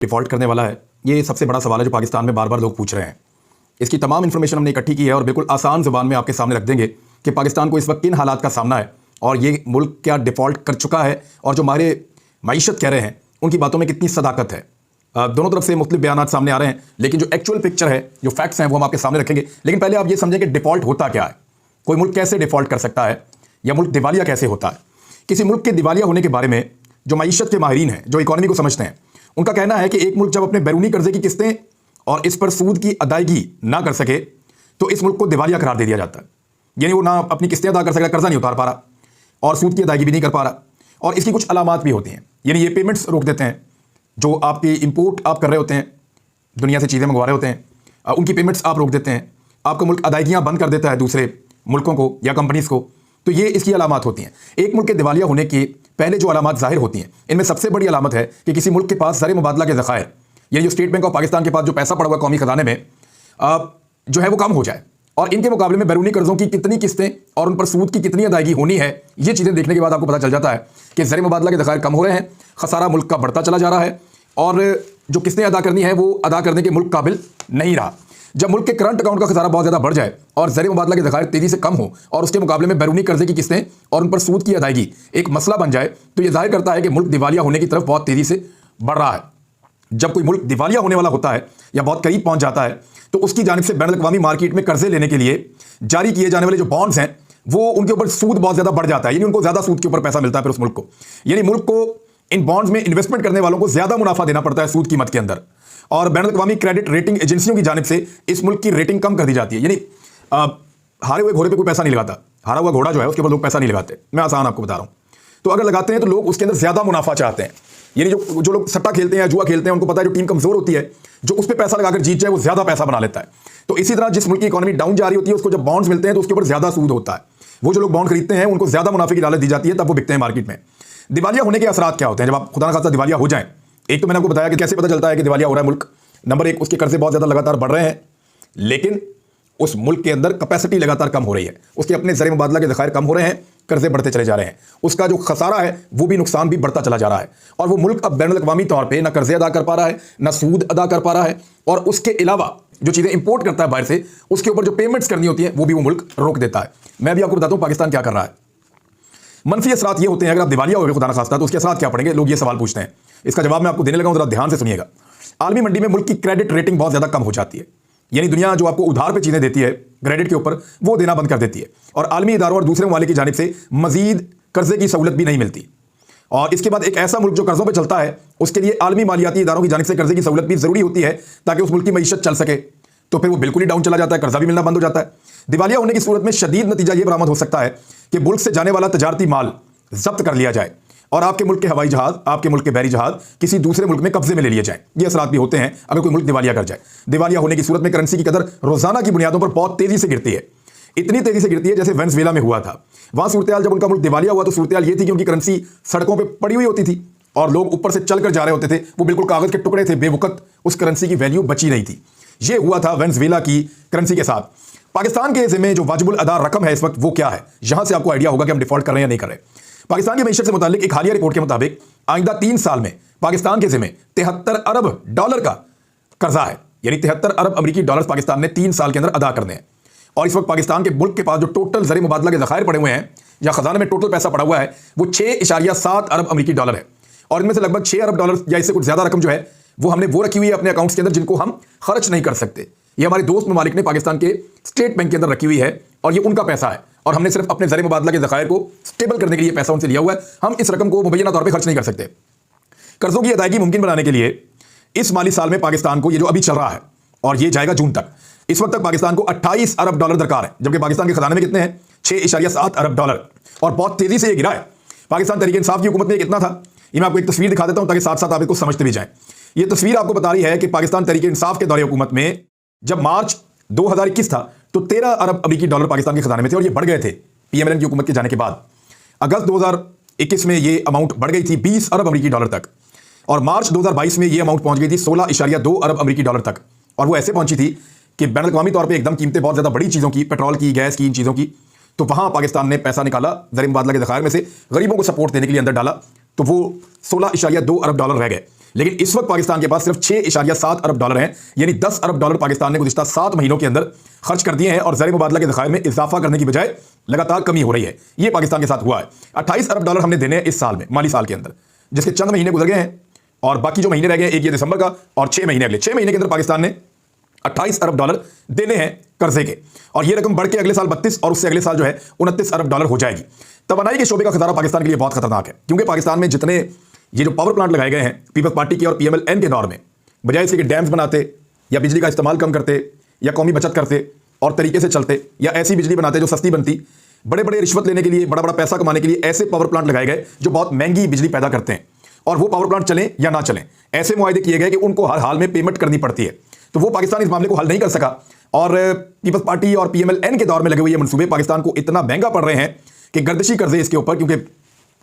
Default करने वाला है? ये सबसे बड़ा सवाल है जो पाकिस्तान में बार-बार लोग पूछ रहे हैं। इसकी तमाम इन्फॉर्मेशन हमने इकट्ठी की है और बिल्कुल आसान ज़ुबान में आपके सामने रख देंगे कि पाकिस्तान को इस वक्त किन हालात का सामना है और ये मुल्क क्या डिफ़ॉल्ट कर चुका है और जो हमारे मईशत कह रहे हैं उनकी बातों में कितनी सदाकत है। दोनों तरफ से मुख्तलिफ बयानात सामने आ रहे हैं, लेकिन जो एक्चुअल पिक्चर है, जो फैक्ट्स हैं, वो हम आपके सामने रखेंगे। लेकिन पहले आप ये समझें कि डिफ़ॉल्ट होता क्या है, कोई मुल्क कैसे डिफ़ॉल्ट कर सकता है या मुल्क दिवालिया कैसे होता है। किसी मुल्क के दिवालिया होने के बारे में जो मईशत के माहिरीन हैं, जो इकॉनमी को समझते हैं, उनका कहना है कि एक मुल्क जब अपने बैरूनी कर्जे की किस्तें और इस पर सूद की अदायगी ना कर सके तो इस मुल्क को दिवालिया करार दे दिया जाता है। यानी वो ना अपनी किस्तें अदा कर सकेगा, कर्जा नहीं उतार पा रहा और सूद की अदायगी भी नहीं कर पा रहा। और इसकी कुछ अलामात भी होती हैं, यानी ये पेमेंट्स रोक देते हैं। जो आपकी इंपोर्ट आप कर रहे होते हैं, दुनिया से चीज़ें मंगवा रहे होते हैं, उनकी पेमेंट्स आप रोक देते हैं। आपका मुल्क अदायगियाँ बंद कर देता है दूसरे मुल्कों को या कंपनीज़ को। तो ये इसकी अलामात होती हैं। एक मुल्क के दिवालिया होने की पहले जो अलामात ज़ाहिर होती हैं, इनमें सबसे बड़ी अलामत है कि किसी मुल्क के पास ज़र मुबादला के ज़खायर, यानी जो स्टेट बैंक ऑफ पाकिस्तान के पास जो पैसा पड़ा हुआ कौमी खजाने में जो है वो कम हो जाए और इनके मुकाबले में बैरूनी कर्जों की कितनी किस्तें और उन पर सूद की कितनी अदायगी होनी है। ये चीज़ें देखने के बाद आपको पता चल जाता है कि ज़र मुबादला के ज़खायर कम हो रहे हैं, खसारा मुल्क का बढ़ता चला जा रहा है और जो किस्तें अदा करनी है वो अदा करने के मुल्क काबिल नहीं रहा। जब मुल्क के करंट अकाउंट का खसारा बहुत ज़्यादा बढ़ जाए और ज़र मुबादला के ज़खायर तेज़ी से कम हो और उसके मुकाबले में बैरूनी कर्जे की किस्तें और उन पर सूद की अदायगी एक मसला बन जाए, तो ये जाहिर करता है कि मुल्क दिवालिया होने की तरफ बहुत तेज़ी से बढ़ रहा है। जब कोई मुल्क दिवालिया होने वाला होता है या बहुत करीब पहुंच जाता है तो उसकी जानिब से बैनुल-अक़वामी मार्केट में कर्जे लेने के लिए जारी किए जाने वाले जो बॉन्ड्स हैं वो उनके ऊपर सूद बहुत ज़्यादा बढ़ जाता है, यानी उनको ज़्यादा सूद के ऊपर पैसा मिलता है फिर उस मुल्क को। यानी मुल्क को इन बॉन्ड्स में इन्वेस्टमेंट करने वालों को ज़्यादा मुनाफा देना पड़ता है सूद कीमत के अंदर और बैनुल-अक़वामी क्रेडिट रेटिंग एजेंसियों की जानिब से इस मुल्क की रेटिंग कम कर दी जाती है। यानी हारे हुए घोड़े पर कोई पैसा नहीं लगाता, हारा हुआ घोड़ा जो है उसके ऊपर लोग पैसा नहीं लगाते। मैं आसान आपको बता रहा हूँ। तो अगर लगाते हैं तो लोग उसके अंदर ज़्यादा मुनाफा चाहते हैं। यानी जो लोग सट्टा खेलते हैं या जुआ खेलते हैं उनको पता है जो टीम कमज़ोर होती है, जो उस पर पैसा लगाकर जीत जाए वो ज़्यादा पैसा बना लेता है। तो इसी तरह जिस मुल्क की इकॉनमी डाउन जा रही होती है उसको जब बॉन्ड्स मिलते हैं तो उसके ऊपर ज़्यादा सूद होता है। वो जो लोग बॉन्ड खरीदते हैं उनको ज़्यादा मुनाफे की लालच दी जाती है, तब वो बिकते हैं मार्केट में। दिवालिया होने के असरात क्या होते हैं जब आप खुदा न खास्ता दिवालिया हो जाएं? एक तो मैंने आपको बताया कि कैसे पता चलता है कि दिवालिया हो रहा है मुल्क। नंबर एक, उसके कर्जे बहुत ज़्यादा लगातार बढ़ रहे हैं, लेकिन उस मुल्क के अंदर कैपेसिटी लगातार कम हो रही है। उसके अपने ज़र मुबादला के ज़खायर कम हो रहे हैं, कर्जे बढ़ते चले जा रहे हैं, उसका जो खसारा है वो भी नुकसान भी बढ़ता चला जा रहा है और वो मुल्क अब बैनुल-अक़वामी तौर पे ना कर्जे अदा कर पा रहा है, ना सूद अदा कर पा रहा है और उसके अलावा जो चीज़ें इंपोर्ट करता है बाहर से उसके ऊपर जो पेमेंट्स करनी होती है वो भी वो मुल्क रोक देता है। मैं भी आपको बताता हूँ पाकिस्तान क्या कर रहा है। मनफी असरात ये होते हैं, अगर आप दिवालिया हो गए खुदा न खास्ता तो उसके असरात क्या पड़ेंगे, लोग ये सवाल पूछते हैं। इसका जवाब मैं आपको देने लगा हूँ, जरा ध्यान से सुनिएगा। आलमी मंडी में मुल्क की क्रेडिट रेटिंग बहुत ज़्यादा कम हो जाती है, यानी दुनिया जो आपको उधार पे चीज़ें देती है क्रेडिट के ऊपर वो देना बंद कर देती है और आलमी इदारों और दूसरे ममालिक की जानिब से मजीद कर्जे की सहूलत भी नहीं मिलती। और इसके बाद एक ऐसा मुल्क जो कर्जों पे चलता है उसके लिए आलमी मालियाती इदारों की जानिब से कर्जे की सहूलत भी ज़रूरी होती है ताकि उस मुल्क की मईशत चल सके। तो फिर वो बिल्कुल ही डाउन चला जाता है, कर्जा भी मिलना बंद हो जाता है। दिवालिया होने की सूरत में शदीद नतीजा ये बरामद हो सकता है कि मुल्क से जाने वाला तजारती माल जब्त कर लिया जाए और आपके मुल्क के हवाई जहाज, आपके मुल्क के बहरी जहाज किसी दूसरे मुल्क में कब्जे में ले लिए जाएं। ये असरात भी होते हैं अगर कोई मुल्क दिवालिया कर जाए। दिवालिया होने की सूरत में करेंसी की कदर रोजाना की बुनियादों पर बहुत तेजी से गिरती है, इतनी तेजी से गिरती है जैसे वेनेजुएला में हुआ था। वहां सूरत जब उनका मुल्क दिवालिया हुआ तो सूरत ये थी कि उनकी करेंसी सड़कों पर पड़ी हुई होती थी और लोग ऊपर से चलकर जा रहे होते थे, वो बिल्कुल कागज के टुकड़े थे, बेवकत उस करेंसी की वैल्यू बची नहीं थी। ये हुआ था वेनेजुएला की करेंसी के साथ। पाकिस्तान के ज़िम्मे जो वाजिबुल अदा रकम है इस वक्त वो क्या है, यहां से आपको आइडिया होगा कि हम डिफॉल्ट कर रहे हैं या नहीं कर रहे। पाकिस्तान की मईशत से मुतालिक एक हालिया रिपोर्ट के मुताबिक आइंदा 3 साल में पाकिस्तान के ज़िम्मे 73 अरब डॉलर का कर्जा है, यानी 73 अरब अमरीकी डॉलर पाकिस्तान ने 3 साल के अंदर अदा करने हैं। और इस वक्त पाकिस्तान के मुल्क के पास जो टोटल ज़र मुबादला के ज़खायर पड़े हुए हैं या खजाने में टोटल पैसा पड़ा हुआ है वो 6.7 अरब अमरीकी डॉलर है और इनमें से लगभग 6 अरब डॉलर या इससे कुछ ज़्यादा रकम जो है वो हमने वो रखी हुई है अपने अकाउंट्स के अंदर जिनको हम खर्च नहीं कर सकते। ये हमारे दोस्त ममालिक ने पाकिस्तान के स्टेट बैंक के अंदर रखी हुई है और ये उनका पैसा है और हमने सिर्फ अपने ज़र मुबादला के ज़खायर को स्टेबल करने के लिए पैसा उनसे लिया हुआ है। हम इस रकम को मुबैना तौर पर खर्च नहीं कर सकते। कर्जों की अदायगी मुमकिन बनाने के लिए इस माली साल में पाकिस्तान को, ये जो अभी चल रहा है और ये जाएगा जून तक, इस वक्त तक पाकिस्तान को 28 अरब डॉलर दरकार है, जबकि पाकिस्तान के खजाने में कितने हैं, 6.7 अरब डॉलर और बहुत तेजी से ये गिरा है। पाकिस्तान तहरीक इंसाफ की हुकूमत में कितना था, ये मैं आपको एक तस्वीर दिखा देता हूं ताकि साथ साथ आप इसको समझते भी जाएं। ये तस्वीर आपको बता रही है कि पाकिस्तान तहरीक इंसाफ के दौरे हुकूमत में जब मार्च 2021 था तो 13 अरब अमरीकी डॉलर पाकिस्तान के खजाने में थे और ये बढ़ गए थे पीएमएलएन की हुकूमत के जाने के बाद। अगस्त 2021 में ये अमाउंट बढ़ गई थी 20 अरब अमरीकी डॉलर तक और मार्च 2022 में ये अमाउंट पहुंच गई थी 16.2 अरब अमरीकी डॉलर तक। और वो ऐसे पहुंची थी कि बैनुल-अक़वामी तौर पे एकदम कीमतें बहुत ज़्यादा बड़ी चीज़ों की, पेट्रोल की, गैस की, इन चीज़ों की, तो वहाँ पाकिस्तान ने पैसा निकाला ज़र मुबादला के ज़खायर में से, गरीबों को सपोर्ट देने के लिए अंदर डाला, तो वो 16.2 अरब डॉलर रह गए। लेकिन इस वक्त पाकिस्तान के पास सिर्फ 6.7 अरब डॉलर हैं, यानी 10 अरब डॉलर पाकिस्तान ने गुज़िश्ता 7 महीनों के अंदर खर्च कर दिए हैं और ज़र मुबादला के ज़खायर में इजाफा करने की बजाय लगातार कमी हो रही है। ये पाकिस्तान के साथ हुआ है। 28 अरब डॉलर हमने देने हैं इस साल में, माली साल के अंदर, जिसके चंद महीने गुजर गए हैं और बाकी जो महीने रह गए हैं, एक ये दिसंबर का और 6 महीने अगले 6 महीने के अंदर पाकिस्तान ने 28 अरब डॉलर देने हैं कर्जे के, और ये रकम बढ़ के अगले साल 32 और उससे अगले साल जो है 29 अरब डॉलर हो जाएगी। तवानाई के शोबे का खतरा पाकिस्तान के लिए बहुत खतरनाक है, क्योंकि पाकिस्तान में जितने ये जो पावर प्लांट लगाए गए हैं पीपल्स पार्टी के और PMLN के दौर में, बजाय इसके कि डैम्स बनाते या बिजली का इस्तेमाल कम करते या कौमी बचत करते और तरीके से चलते या ऐसी बिजली बनाते जो सस्ती बनती, बड़े बड़े रिश्वत लेने के लिए, बड़ा बड़ा पैसा कमाने के लिए ऐसे पावर प्लांट लगाए गए जो बहुत महंगी बिजली पैदा करते हैं, और वो पावर प्लांट चलें या ना चलें ऐसे मुआहदे किए गए कि उनको हर हाल में पेमेंट करनी पड़ती है। तो वो पाकिस्तान इस मामले को हल नहीं कर सका, और पीपल्स पार्टी और PMLN के दौर में लगे हुए ये मंसूबे पाकिस्तान को इतना महंगा पड़ रहे हैं कि गर्दिशी कर्जे इसके ऊपर, क्योंकि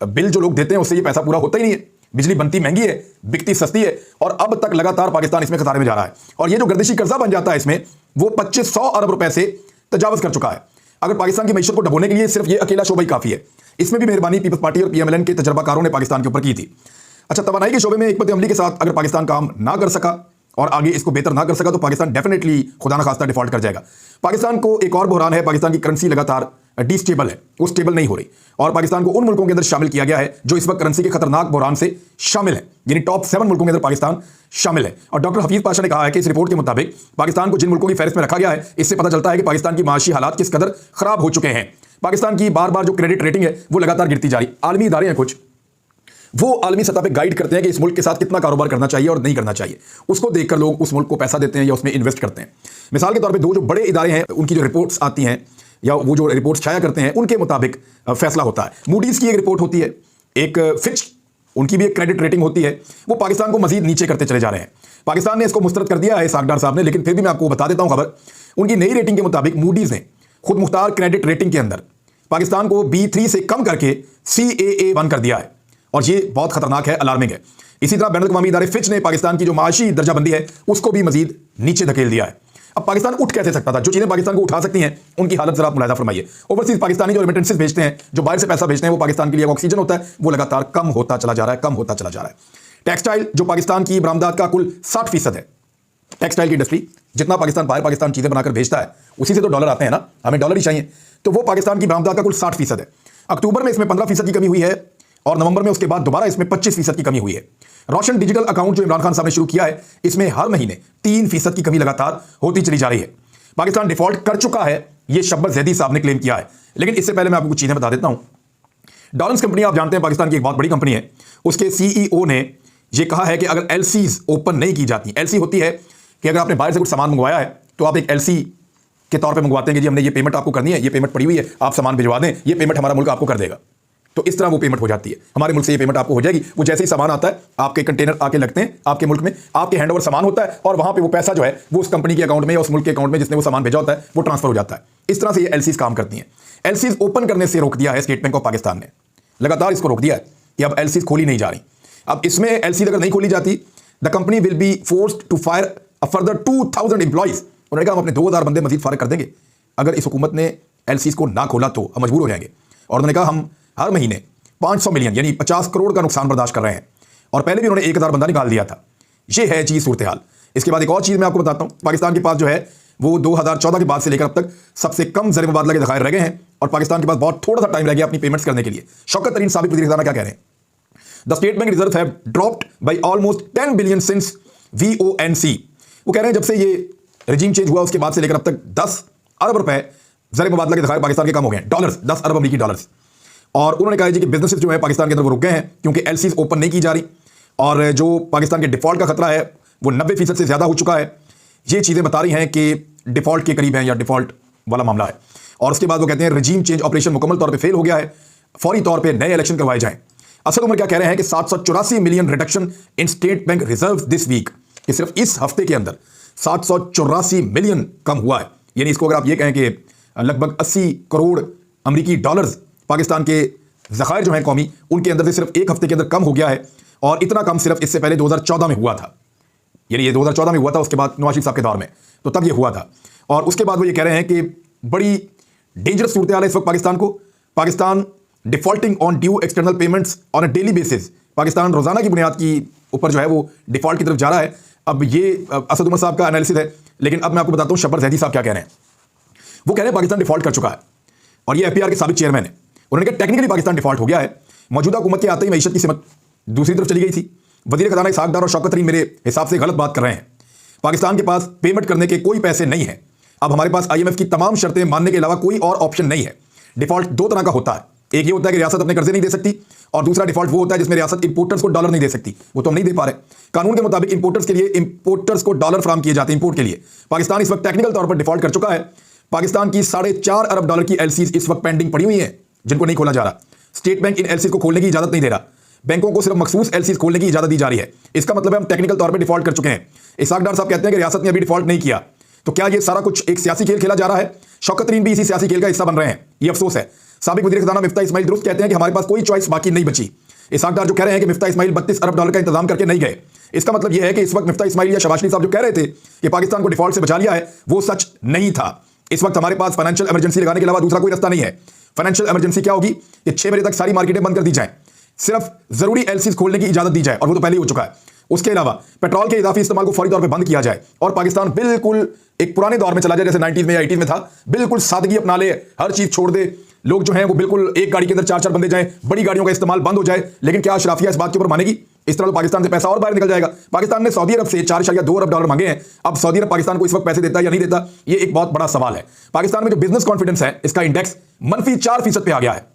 बिल जो लोग देते हैं उससे ये पैसा पूरा होता ही नहीं है। बिजली बनती महंगी है, बिकती सस्ती है, और अब तक लगातार पाकिस्तान इसमें खतरे में जा रहा है। और ये जो गर्दिशी कर्जा बन जाता है इसमें, वो 2500 अरब रुपए से तजावज कर चुका है। अगर पाकिस्तान की मईशत को डबोने के लिए सिर्फ ये अकेला शोबा ही काफी है। इसमें भी मेहरबानी पीपल्स पार्टी और PMLN के तजर्बाकारों ने पाकिस्तान के ऊपर की थी। अच्छा, तवानाई के शोबे में हिकमत अमली के साथ अगर पाकिस्तान काम ना कर सका और आगे इसको बेहतर ना कर सका तो पाकिस्तान डेफिनेटली खुदा न खास्ता डिफॉल्ट कर जाएगा। पाकिस्तान को एक और बुहरान है, पाकिस्तान की करेंसी लगातार डिस्टेबल है, वो स्टेबल नहीं हो रही, और पाकिस्तान को उन मुल्कों के अंदर शामिल किया गया है जो इस वक्त करेंसी के खतरनाक बुहरान से शामिल है, यानी टॉप 7 मुल्कों के अंदर पाकिस्तान शामिल है। और डॉक्टर हफीज पाशा ने कहा है कि इस रिपोर्ट के मुताबिक पाकिस्तान को जिन मुल्कों की फहरिस्त में रखा गया है, इससे पता चलता है कि पाकिस्तान की माशी हालात किस कदर खराब हो चुके हैं। पाकिस्तान की बार बार जो क्रेडिट रेटिंग है वो लगातार गिरती जा रही। आलमी इदारे हैं कुछ, वो आलमी सतह पे गाइड करते हैं कि इस मुल्क के साथ कितना कारोबार करना चाहिए और नहीं करना चाहिए, उसको देखकर लोग उस मुल्क को पैसा देते हैं या उसमें इन्वेस्ट करते हैं। मिसाल के तौर पे दो जो बड़े इदारे हैं उनकी जो रिपोर्ट्स आती हैं या वो जो रिपोर्ट्स छाया करते हैं उनके मुताबिक फैसला होता है। मूडीज की एक रिपोर्ट होती है, एक फिच उनकी भी एक क्रेडिट रेटिंग होती है, वो पाकिस्तान को मजीद नीचे करते चले जा रहे हैं। पाकिस्तान ने इसको मुस्तरद कर दिया है सागदार साहब ने, लेकिन फिर भी मैं आपको बता देता हूं खबर। उनकी नई रेटिंग के मुताबिक मूडीज ने खुद मुख्तार क्रेडिट रेटिंग के अंदर पाकिस्तान को B3 से कम करके CAA1 कर दिया है, और ये बहुत खतरनाक है, अलार्मिंग है। इसी तरह बैनुल-अक़वामी इदारे फिच ने पाकिस्तान की जो माशी दर्जाबंदी है उसको भी मजीद नीचे धकेल दिया है। अब पाकिस्तान उठ कैसे सकता था? जो चीजें पाकिस्तान को उठा सकती हैं उनकी हालत जरा आप मुलाहिजा फरमाइए। ओवरसीज पाकिस्तानी जो रेमिटेंसेस भेजते हैं, जो बाहर से पैसा भेजते हैं, वो पाकिस्तान के लिए ऑक्सीजन होता है, वो लगातार कम होता चला जा रहा है, कम होता चला जा रहा है। टेक्सटाइल जो पाकिस्तान की बरामदात का कुल 60% है, टेक्सटाइल की इंडस्ट्री, जितना पाकिस्तान बाहर पाकिस्तान चीजें बनाकर भेजता है उसी से तो डॉलर आते हैं ना, हमें डॉलर ही चाहिए, तो वो पाकिस्तान की बरामदात का कुल 60% है। अक्टूबर में इसमें 15% की कमी हुई है और नवंबर में उसके बाद दोबारा इसमें 25% की कमी हुई है। रोशन डिजिटल अकाउंट जो इमरान खान साहब ने शुरू किया है, इसमें हर महीने 3% की कमी लगातार होती चली जा रही है। पाकिस्तान डिफॉल्ट कर चुका है, यह शब्बत जैदी साहब ने क्लेम किया है। लेकिन इससे पहले मैं आपको कुछ चीजें बता देता हूं। डॉलर्स कंपनी आप जानते हैं पाकिस्तान की एक बहुत बड़ी कंपनी है, उसके CEO ने यह कहा है कि अगर LCs ओपन नहीं की जाती, LC होती है कि अगर आपने बाहर से कुछ सामान मंगवाया है तो आप एक LC के तौर पे मंगवाते हैं कि जी हमने ये पेमेंट आपको करनी है, ये पेमेंट पड़ी हुई है, आप सामान भिजवा दें, ये पेमेंट हमारा मुल्क आपको कर देगा। तो इस तरह वो पेमेंट हो जाती है, हमारे मुल्क से ये पेमेंट आपको हो जाएगी। वो जैसे ही सामान आता है, आपके कंटेनर आके लगते हैं आपके मुल्क में, आपके हैंडओवर सामान होता है और वहां पे वो पैसा जो है वो उस कंपनी के अकाउंट में या उस मुल्क के अकाउंट में जिसने वो सामान भेजा होता है वो ट्रांसफर हो जाता है। इस तरह से ये LCs काम करती हैं। LCs ओपन करने से रोक दिया है स्टेट बैंक ऑफ पाकिस्तान ने, लगातार इसको रोक दिया है कि अब LCs खोली नहीं जा रही। अब इसमें LC अगर नहीं खोली जाती, the company will be forced to fire a further 2000 employees. उन्होंने कहा हम अपने 2000 बंदे मजीद फारिग कर देंगे अगर इस हुकूमत ने LCs को ना खोला तो हम मजबूर हो जाएंगे। और उन्होंने कहा हम हर महीने 500 मिलियन यानी 50 करोड़ का नुकसान बर्दाश्त कर रहे हैं, और पहले भी उन्होंने 1000 बंदा निकाल दिया था। ये है चीज सूरत हाल। इसके बाद एक और चीज मैं आपको बताता हूं, पाकिस्तान के पास जो है वो 2014 के बाद से लेकर अब तक सबसे कम ज़र मुबादला के ज़खायर रह गए हैं, और पाकिस्तान के पास बहुत थोड़ा सा टाइम रह गया अपनी पेमेंट्स करने के लिए। शौकत तरीन साबिक वज़ीर ख़ज़ाना क्या कह रहे हैं? The state bank reserve have dropped by almost 10 billion since VONC। वो कह रहे हैं जब से ये रजीम चेंज हुआ उसके बाद से लेकर अब तक 10 अरब रुपए ज़र मुबादला के ज़खायर पाकिस्तान के कम हो गए हैं, डॉलर्स, 10 अरब अमरीकी डॉलर्स। और उन्होंने कहा जी कि बिजनेसेस जो है पाकिस्तान के अंदर वो रुक गए हैं क्योंकि LCs ओपन नहीं की जा रही, और जो पाकिस्तान के डिफॉल्ट का खतरा है वो 90% से ज़्यादा हो चुका है। ये चीज़ें बता रही हैं कि डिफॉल्ट के करीब हैं या डिफॉल्ट वाला मामला है। और उसके बाद वो कहते हैं रजीम चेंज ऑपरेशन मुकम्मल तौर पे फेल हो गया है, फौरी तौर पे नए इलेक्शन करवाए जाएं। असद उमर क्या कह रहे हैं कि 784 million reduction in state bank reserve this week, कि सिर्फ इस हफ्ते के अंदर 784 मिलियन कम हुआ है। यानी इसको अगर आप ये कहें कि लगभग 80 करोड़ अमरीकी डॉलर्स पाकिस्तान के ज़खायर जो हैं कौमी, उनके अंदर से सिर्फ एक हफ्ते के अंदर कम हो गया है। और इतना कम सिर्फ इससे पहले 2014 में हुआ था, यानी ये 2014 में हुआ था, उसके बाद नवाज शरीफ साहब के दौर में, तो तब ये हुआ था। और उसके बाद वो ये कह रहे हैं कि बड़ी डेंजरस सूरत हाल है इस वक्त पाकिस्तान को। Pakistan defaulting on due external payments on a daily basis. Pakistan रोजाना की बुनियाद की ऊपर जो है वो डिफॉल्ट की तरफ जा रहा है। अब ये असद उमर साहब का एनालिसिस है, लेकिन अब मैं आपको बताता हूं शब्बर जैदी साहब क्या कह रहे हैं। वो कह रहे हैं पाकिस्तान डिफॉल्ट कर चुका है, और ये एफपीआर के साबिक चेयरमैन है। उन्होंने कहा टेक्निकली पाकिस्तान डिफॉल्ट हो गया है। मौजूदा हुकूमत के आते ही मईशत की सिमत दूसरी तरफ चली गई थी। वजीर खजाना इसहाक डार और शौकत तरीन मेरे हिसाब से गलत बात कर रहे हैं। पाकिस्तान के पास पेमेंट करने के कोई पैसे नहीं है। अब हमारे पास IMF की तमाम शर्तें मानने के अलावा कोई और ऑप्शन नहीं है। डिफॉल्ट दो तरह का होता है, एक ये होता है कि रियासत अपने कर्जे नहीं दे सकती, और दूसरा डिफॉल्ट वो होता है जिसमें रियासत इंपोर्टर्स को डॉलर नहीं दे सकती। वो तो हम नहीं दे पा रहे। कानून के मुताबिक इंपोर्टर्स को डॉलर फराम किए जाते हैं इंपोर्ट के लिए। पाकिस्तान इस वक्त टेक्निकल तौर पर डिफॉल्ट कर चुका है। पाकिस्तान की 4.5 अरब डॉलर की LCs इस वक्त पेंडिंग पड़ी हुई हैं, जिनको नहीं खोला जा रहा। स्टेट बैंक इन LCs को खोलने की इजाजत नहीं दे रहा। बैंकों को सिर्फ मखसूस LCs खोलने की इजाजत दी जा रही है। इसका मतलब है हम टेक्निकल तौर पर डिफॉल्ट कर चुके हैं। इसहाक डार साहब कहते हैं कि रियासत ने अभी डिफॉल्ट नहीं किया। तो क्या ये सारा कुछ एक सियासी खेल खेला जा रहा है? शौकत तरीन भी इसी सियासी खेल का हिस्सा बन रहे हैं, ये अफसोस है। साबिक वजीर खजाना मिफ्ता इस्माइल दुरुस्त कहते हैं कि हमारे पास कोई चॉइस बाकी नहीं बची। इसहाक डार जो कह रहे हैं कि मिफ्ता इस्माइल 32 अरब डॉलर का इंतजाम करके नहीं गए, इसका मतलब यह है कि इस वक्त मिफ्ता इस्माइल या शहबाज शरीफ साहब जो कह रहे थे कि पाकिस्तान को डिफॉल्ट से बचा लिया है, वो सच नहीं था। इस वक्त हमारे पास फाइनेंशियल इमरजेंसी लगाने के अलावा दूसरा कोई रास्ता नहीं है। फाइनेंशियल इमरजेंसी क्या होगी कि 6 बजे तक सारी मार्केटें बंद कर दी जाएं, सिर्फ जरूरी LCs खोलने की इजाजत दी जाए, और वो तो पहले ही हो चुका है। उसके अलावा पेट्रोल के इजाफी इस्तेमाल को फौरी तौर पे बंद किया जाए, और पाकिस्तान बिल्कुल एक पुराने दौर में चला जाए जैसे 90s में या 80s में था। बिल्कुल सादगी अपना ले, हर चीज छोड़ दे। लोग जो हैं वो बिल्कुल एक गाड़ी के अंदर 4-4 बंदे जाएं, बड़ी गाड़ियों का इस्तेमाल बंद हो जाए। लेकिन क्या अशराफिया इस बात के ऊपर मानेगी? इस तरह तो पाकिस्तान से पैसा और बाहर निकल जाएगा। पाकिस्तान ने सऊदी अरब से 4.2 अरब डॉलर मांगे हैं। अब सऊदी अरब पाकिस्तान को इस वक्त पैसे देता है या नहीं देता, ये एक बहुत बड़ा सवाल है। पाकिस्तान में जो बिजनेस कॉन्फिडेंस है, इसका इंडेक्स -4% पे आ गया है।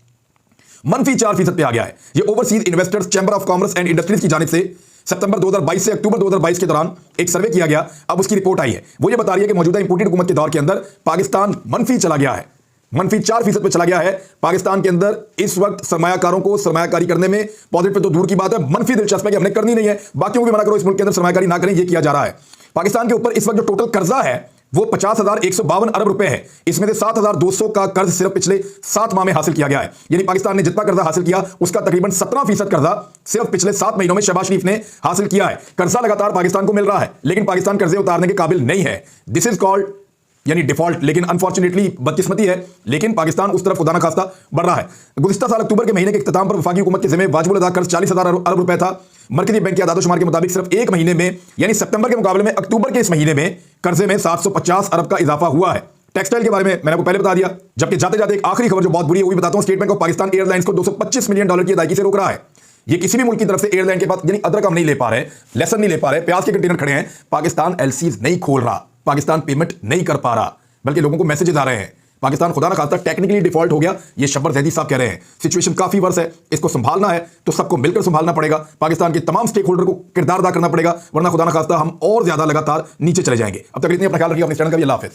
-4% पे आ गया है। ये overseas investors chamber of commerce and industries की जानिब से सितंबर 2022 से अक्टूबर 2022 के दौरान एक सर्वे किया गया। अब उसकी रिपोर्ट आई है, वो ये बता रही है कि मौजूदा इंपोर्टेड हुकूमत के दौर के अंदर पाकिस्तान मंफी चला गया है, -4% पे चला गया है। पाकिस्तान के अंदर इस वक्त सरमायाकारों को सरमायाकारी करने में पॉजिटिव पे तो दूर की बात है, मनफी दिलचस्प है कि हमने करनी नहीं है, बाकियों को भी मना करो इस मुल्क के अंदर सरमायाकारी ना करें, ये किया जा रहा है। पाकिस्तान के ऊपर इस वक्त जो टोटल कर्जा है वो 50,152 अरब रुपए है। इसमें से 7,200 का कर्ज सिर्फ पिछले 7 माह में हासिल किया गया है। यानी पाकिस्तान ने जितना कर्जा हासिल किया उसका तकरीबन 17% कर्जा सिर्फ पिछले 7 महीनों में शहबाज शरीफ ने हासिल किया है। कर्जा लगातार पाकिस्तान को मिल रहा है, लेकिन पाकिस्तान कर्जे उतारने के काबिल नहीं है। दिस इज कॉल्ड यानी डिफॉल्ट। लेकिन अनफॉर्चुनेटली बदकिस्मती है, लेकिन पाकिस्तान उस तरफ खुदा न खास्ता बढ़ रहा है। गुज़िश्ता साल अक्टूबर के महीने के इख्तिताम पर वफाकी हुकूमत के ज़िम्मे वाजिबुल अदा कर्ज 40,000 अरब रुपए था। मरकजी बैंक के आदादोशुमार के मुताबिक सिर्फ एक महीने में यानी सितंबर के मुकाबले में अक्टूबर के इस महीने में कर्जे में 750 अरब का इजाफा हुआ है। टेक्सटाइल के बारे में मैंने आपको पहले बता दिया। जबकि जाते जाते एक आखिरी खबर जो बहुत बुरी है वो भी बताता हूं। State bank of Pakistan airlines को $225 मिलियन की अदायगी से रोक रहा है। ये किसी भी मुल्क की तरफ से एयरलाइन के पास यानी अदरक हम नहीं ले पा रहे, लेसन नहीं ले पा रहे, प्याज के कंटेनर खड़े हैं, पाकिस्तान LCs नहीं खोल रहा, पाकिस्तान पेमेंट नहीं कर पा रहा, बल्कि लोगों को मैसेजेस आ रहे हैं पाकिस्तान खुदा ना खास्ता टेक्निकली डिफॉल्ट हो गया। ये शब्बर जैदी साहब कह रहे हैं। सिचुएशन काफी वर्स है, इसको संभालना है तो सबको मिलकर संभालना पड़ेगा। पाकिस्तान के तमाम स्टेक होल्डर को किरदार अदा करना पड़ेगा, वरना खुदा ना खास्ता हम और ज्यादा लगातार नीचे चले जाएंगे। अब तक इतनी अपना ख्याल रखिए, अपने चैनल का भी अल्लाह हाफिज़।